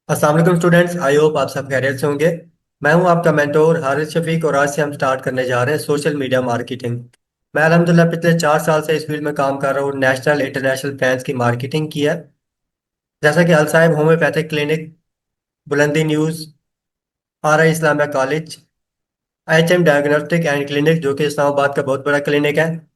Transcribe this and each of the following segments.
अस्सलाम वालेकुम students. I hope आप सब खैरियत से होंगे। मैं हूं आपका मेंटोर हारिस शफीक और आज से हम स्टार्ट करने जा रहे हैं सोशल मीडिया मार्केटिंग। मैं अल्हम्दुलिल्लाह पिछले 4 साल से इस फील्ड में काम कर रहा हूँ। नेशनल इंटरनेशनल ब्रांड्स की मार्केटिंग की है, जैसा कि अलसाइब homeopathic clinic, Bulandi news, R I Islamia college, H M diagnostic and clinic जो कि इस्लामाबाद का बहुत बड़ा क्लिनिक है।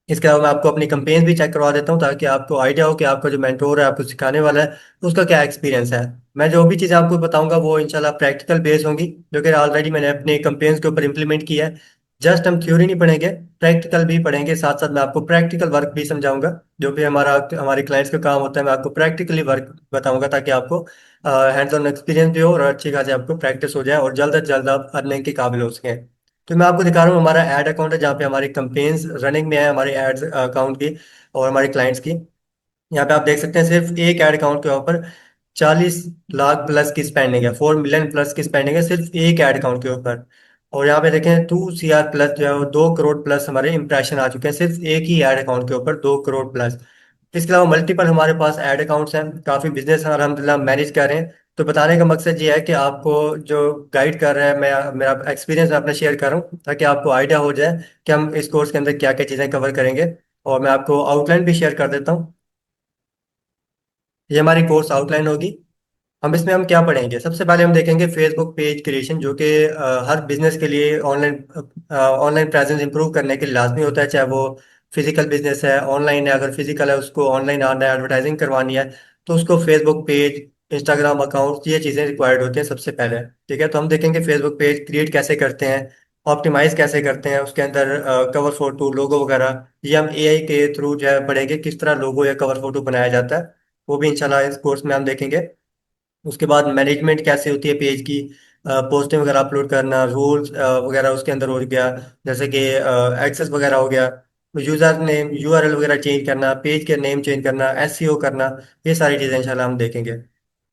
इसके अलावा मैं आपको अपनी कंपेन्स भी चेक करवा देता हूँ ताकि आपको आइडिया हो कि आपका जो मेंटोर है आपको सिखाने वाला है उसका क्या एक्सपीरियंस है। मैं जो भी चीज़ें आपको बताऊंगा वो इंशाल्लाह प्रैक्टिकल बेस होंगी, जो कि ऑलरेडी मैंने अपने कंपेन्स के ऊपर इम्प्लीमेंट किया है। जस्ट हम थ्योरी नहीं पढ़ेंगे, प्रैक्टिकल भी पढ़ेंगे। साथ साथ मैं आपको प्रैक्टिकल वर्क भी समझाऊंगा, जो भी हमारे क्लाइंट्स का काम होता है। मैं आपको प्रैक्टिकली वर्क बताऊंगा ताकि आपको हैंड्स ऑन एक्सपीरियंस भी हो और अच्छी खासी आपको प्रैक्टिस हो जाए और जल्द से जल्द आप अर्निंग के काबिल हो सकें। तो मैं आपको दिखा रहा हूँ हमारा ऐड अकाउंट है जहाँ पे हमारी कंपेन्स रनिंग में है, हमारे एड्स अकाउंट की और हमारे क्लाइंट्स की। यहाँ पे आप देख सकते हैं सिर्फ एक ऐड अकाउंट के ऊपर 40 लाख प्लस की स्पेंडिंग है, 4 मिलियन प्लस की स्पेंडिंग है सिर्फ एक ऐड अकाउंट के ऊपर। और यहाँ पे देखें 2 CR प्लस जो है वो 2 करोड़ प्लस हमारे इंप्रेशन आ चुके हैं सिर्फ एक ही ऐड अकाउंट के ऊपर, 2 करोड़ प्लस। इसके अलावा मल्टीपल हमारे पास ऐड अकाउंट्स हैं, काफ़ी बिजनेस अलहमदिल्ला मैनेज कर रहे हैं। तो बताने का मकसद ये है कि आपको जो गाइड कर रहा है, मैं मेरा एक्सपीरियंस अपना शेयर कर रहा हूँ ताकि आपको आइडिया हो जाए कि हम इस कोर्स के अंदर क्या क्या चीज़ें कवर करेंगे। और मैं आपको आउटलाइन भी शेयर कर देता हूँ। ये हमारी कोर्स आउटलाइन होगी। हम क्या पढ़ेंगे, सबसे पहले हम देखेंगे फेसबुक पेज क्रिएशन, जो कि हर बिजनेस के लिए ऑनलाइन प्रेजेंस इंप्रूव करने के लिए लाजमी होता है, चाहे वो फिजिकल बिजनेस है, ऑनलाइन है। अगर फिजिकल है उसको ऑनलाइन आना है, एडवर्टाइजिंग करवानी है तो उसको फेसबुक पेज, इंस्टाग्राम अकाउंट, ये चीज़ें रिक्वायर्ड होती हैं सबसे पहले। ठीक है, तो हम देखेंगे फेसबुक पेज क्रिएट कैसे करते हैं, ऑप्टिमाइज कैसे करते हैं, उसके अंदर कवर फोटो, लोगो वगैरह। ये हम एआई के थ्रू जो है पढ़ेंगे किस तरह लोगो या कवर फोटो बनाया जाता है, वो भी इंशाल्लाह इस कोर्स में हम देखेंगे। उसके बाद मैनेजमेंट कैसे होती है पेज की, पोस्टिंग वगैरह अपलोड करना, रूल्स वगैरह उसके अंदर हो गया, जैसे कि एक्सेस वगैरह हो गया, यूजर नेम यूआरएल वगैरह चेंज करना, पेज के नेम चेंज करना, एसईओ करना। ये सारी चीज़ें इंशाल्लाह हम देखेंगे।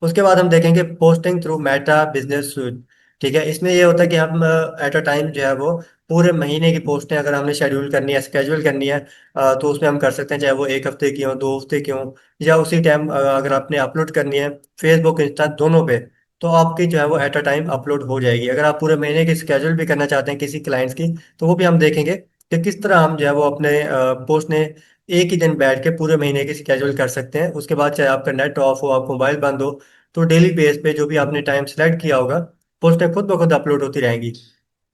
उसके बाद हम देखेंगे posting through Meta business suit. ठीक है, इसमें ये होता है कि हम एट अ टाइम जो है वो पूरे महीने की पोस्टें अगर हमने शेड्यूल करनी है, स्केड्यूल करनी है, तो उसमें हम कर सकते हैं, चाहे वो 1 हफ्ते की हो, 2 हफ्ते की हो, या उसी टाइम अगर आपने अपलोड करनी है फेसबुक इंस्टा दोनों पे, तो आपकी जो है वो एट अ टाइम अपलोड हो जाएगी। अगर आप पूरे महीने की स्केड्यूल भी करना चाहते हैं किसी क्लाइंट्स की, तो वो भी हम देखेंगे कि किस तरह हम जो है वो अपने पोस्ट ने एक ही दिन बैठ के पूरे महीने की स्केड्यूल कर सकते हैं। उसके बाद चाहे आपका नेट ऑफ हो, आपका मोबाइल बंद हो, तो डेली बेस पे जो भी आपने टाइम सेलेक्ट किया होगा पोस्टें खुद ब खुद अपलोड होती रहेंगी।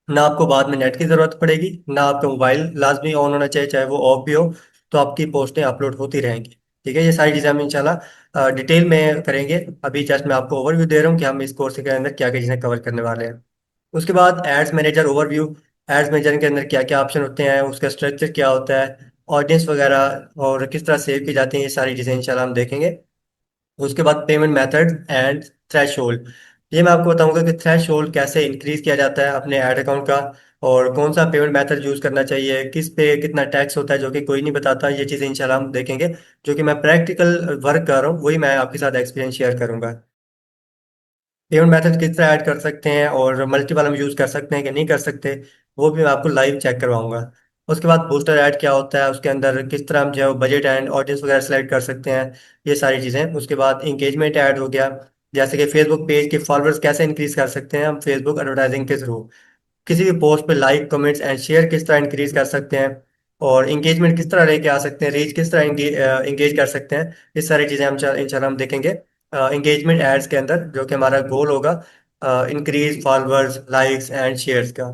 ना आपको बाद में नेट की जरूरत पड़ेगी, ना आपका मोबाइल लाजमी ऑन होना चाहिए, चाहे वो ऑफ भी हो, तो आपकी पोस्टें अपलोड होती रहेंगी। ठीक है, ये सारी चीज़ें हम इंशाल्लाह डिटेल में करेंगे। अभी जस्ट मैं आपको ओवरव्यू दे रहा हूँ कि हम इस कोर्स के अंदर क्या क्या चीज़ें कवर करने वाले हैं। उसके बाद ads manager overview. Ads manager के अंदर क्या क्या ऑप्शन होते हैं, उसका स्ट्रक्चर क्या होता है, ऑडियंस वगैरह और किस तरह सेव की जाती हैं, ये सारी चीज़ें इंशाल्लाह हम देखेंगे। उसके बाद पेमेंट मेथड एंड थ्रेशोल्ड। ये मैं आपको बताऊंगा कि थ्रेशोल्ड कैसे इंक्रीज किया जाता है अपने ऐड अकाउंट का, और कौन सा पेमेंट मेथड यूज करना चाहिए, किस पे कितना टैक्स होता है जो कि कोई नहीं बताता। ये चीज़ें इंशाल्लाह हम देखेंगे, जो कि मैं प्रैक्टिकल वर्क कर रहा हूँ वही मैं आपके साथ एक्सपीरियंस शेयर करूंगा। पेमेंट मेथड किस तरह ऐड कर सकते हैं और मल्टीपल हम यूज़ कर सकते हैं कि नहीं कर सकते, वो भी मैं आपको लाइव चेक करवाऊंगा। उसके बाद बूस्टर ऐड क्या होता है, उसके अंदर किस तरह हम जो है बजट एंड ऑडियंस वगैरह सेलेक्ट कर सकते हैं, ये सारी चीज़ें। उसके बाद इंगेजमेंट ऐड हो गया, जैसे कि फेसबुक पेज के फॉलोअर्स कैसे इंक्रीज कर सकते हैं हम फेसबुक एडवर्टाइजिंग के थ्रू, किसी भी पोस्ट पे लाइक कमेंट्स एंड शेयर किस तरह इंक्रीज कर सकते हैं, और इंगेजमेंट किस तरह लेके आ सकते हैं, रीच किस तरह इंगेज कर सकते हैं। ये सारी चीज़ें हम इंशाल्लाह हम देखेंगे इंगेजमेंट एड्स के अंदर, जो कि हमारा गोल होगा increase followers, likes and shares का।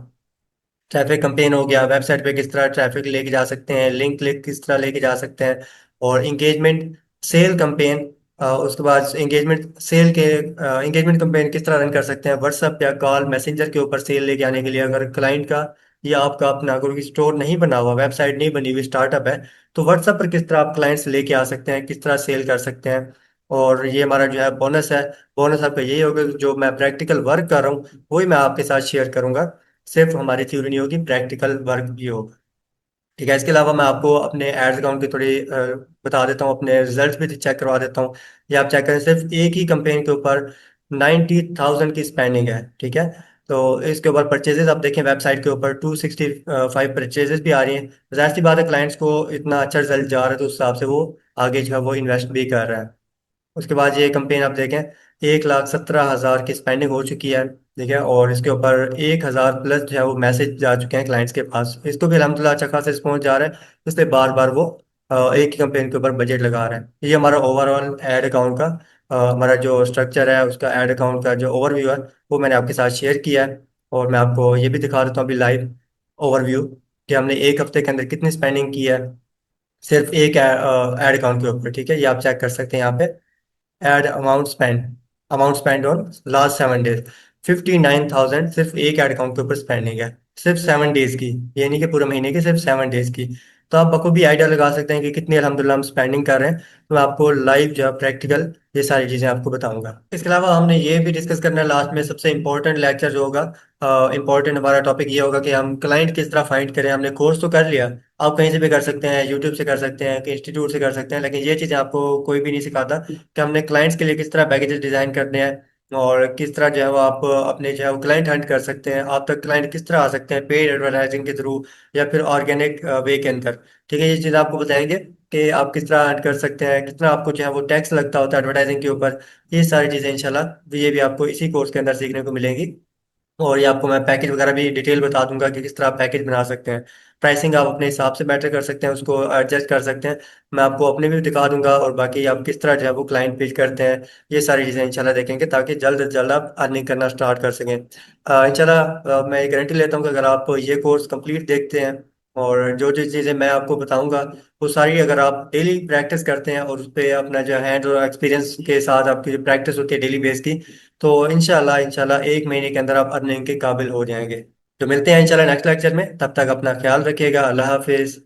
ट्रैफिक कंपेन हो गया, वेबसाइट पे किस तरह ट्रैफिक लेके जा सकते हैं, लिंक क्लिक किस तरह लेके जा सकते हैं। और इंगेजमेंट सेल कंपेन, उसके बाद इंगेजमेंट कंपेन किस तरह रन कर सकते हैं व्हाट्सएप या कॉल मैसेंजर के ऊपर सेल लेके आने के लिए। अगर क्लाइंट का या आपका अपना कोई स्टोर नहीं बना हुआ, वेबसाइट नहीं बनी हुई, स्टार्टअप है, तो व्हाट्सएप पर किस तरह आप क्लाइंट्स लेके आ सकते हैं, किस तरह सेल कर सकते हैं। और ये हमारा जो है बोनस है, बोनस आपका यही होगा कि जो मैं प्रैक्टिकल वर्क कर रहा हूँ वही मैं आपके साथ शेयर करूंगा। सिर्फ हमारी थ्योरी नहीं होगी, प्रैक्टिकल वर्क भी होगा। ठीक है, इसके अलावा मैं आपको अपने एड्स अकाउंट की थोड़ी बता देता हूँ, अपने रिजल्ट्स भी चेक करवा देता हूँ। ये आप चेक करें, सिर्फ एक ही कंपेन के ऊपर 90,000 की स्पेंडिंग है। ठीक है, तो इसके ऊपर परचेजेस आप देखें वेबसाइट के ऊपर 265 परचेजेस भी आ रही हैं। जाहिर सी बात है, क्लाइंट्स को इतना अच्छा रिजल्ट जा रहा है तो उस हिसाब से वो आगे जो है वो इन्वेस्ट भी कर रहा है। उसके बाद ये कंपेन आप देखें, 1,17,000 की स्पेंडिंग हो चुकी है। ठीक है, और इसके ऊपर 1,000 प्लस जो है वो मैसेज जा चुके हैं क्लाइंट्स के पास। इसको भी अलहमदिल्ला अच्छा खासा रिस्पॉन्स जा रहा है, इसलिए बार बार वो एक ही कंपेन के ऊपर बजट लगा रहे हैं। ये हमारा ओवरऑल एड अकाउंट का हमारा जो स्ट्रक्चर है, उसका एड अकाउंट का जो ओवरव्यू है वो मैंने आपके साथ शेयर किया है। और मैं आपको ये भी दिखा देता हूँ अभी लाइव ओवरव्यू कि हमने एक हफ्ते के अंदर कितनी स्पेंडिंग की है सिर्फ एक एड अकाउंट के ऊपर। ठीक है, ये आप चेक कर सकते हैं यहाँ पे। Ad amount spend on last 7 days, 59,000 सिर्फ एक एड अकाउंट के ऊपर स्पेंडिंग है, सिर्फ 7 डेज की। ये नहीं कि पूरे महीने की, सिर्फ 7 डेज की। तो आप बखूबी आइडिया लगा सकते हैं कि कितनी अल्हम्दुलिल्लाह हम स्पेंडिंग कर रहे हैं। तो मैं आपको लाइव जो है प्रैक्टिकल ये सारी चीजें आपको बताऊंगा। इसके अलावा हमने ये भी डिस्कस करना है लास्ट में, सबसे इंपॉर्टेंट लेक्चर जो होगा, इंपॉर्टेंट हमारा टॉपिक ये होगा कि हम क्लाइंट किस तरह फाइंड करें। हमने कोर्स तो कर लिया, आप कहीं से भी कर सकते हैं, यूट्यूब से कर सकते हैं, कि इंस्टीट्यूट से कर सकते हैं, लेकिन ये चीज़ें आपको कोई भी नहीं सिखाता कि हमने क्लाइंट्स के लिए किस तरह पैकेजेस डिजाइन करने हैं, और किस तरह जो है वो आप अपने जो है वो क्लाइंट हंट कर सकते हैं, आप तक क्लाइंट किस तरह आ सकते हैं, पेड एडवर्टाइजिंग के थ्रू या फिर ऑर्गेनिक वे के अंदर। ठीक है, ये चीज़ आपको बताएंगे कि आप किस तरह हंट कर सकते हैं, कितना आपको जो है वो टैक्स लगता होता है एडवर्टाइजिंग के ऊपर। ये सारी चीज़ें इंशाल्लाह ये भी आपको इसी कोर्स के अंदर सीखने को मिलेंगी। और ये आपको मैं पैकेज वगैरह भी डिटेल बता दूंगा कि किस तरह आप पैकेज बना सकते हैं। प्राइसिंग आप अपने हिसाब से बेटर कर सकते हैं, उसको एडजस्ट कर सकते हैं। मैं आपको अपने भी दिखा दूंगा, और बाकी आप किस तरह जो है वो क्लाइंट पिच करते हैं, ये सारी चीज़ें इंशाल्लाह देखेंगे, ताकि जल्द से जल्द आप अर्निंग करना स्टार्ट कर सकें। इंशाल्लाह मैं ये गारंटी लेता हूँ कि अगर आप ये कोर्स कंप्लीट देखते हैं, और जो जो चीज़ें मैं आपको बताऊंगा वो सारी अगर आप डेली प्रैक्टिस करते हैं, और उस पर अपना जो हैंड और एक्सपीरियंस के साथ आपकी जो प्रैक्टिस होती है डेली बेस की, तो इंशाल्लाह इंशाल्लाह 1 महीने के अंदर आप अर्निंग के काबिल हो जाएंगे। तो मिलते हैं इंशाल्लाह नेक्स्ट लेक्चर में, तब तक अपना ख्याल रखिएगा। अल्लाह हाफिज।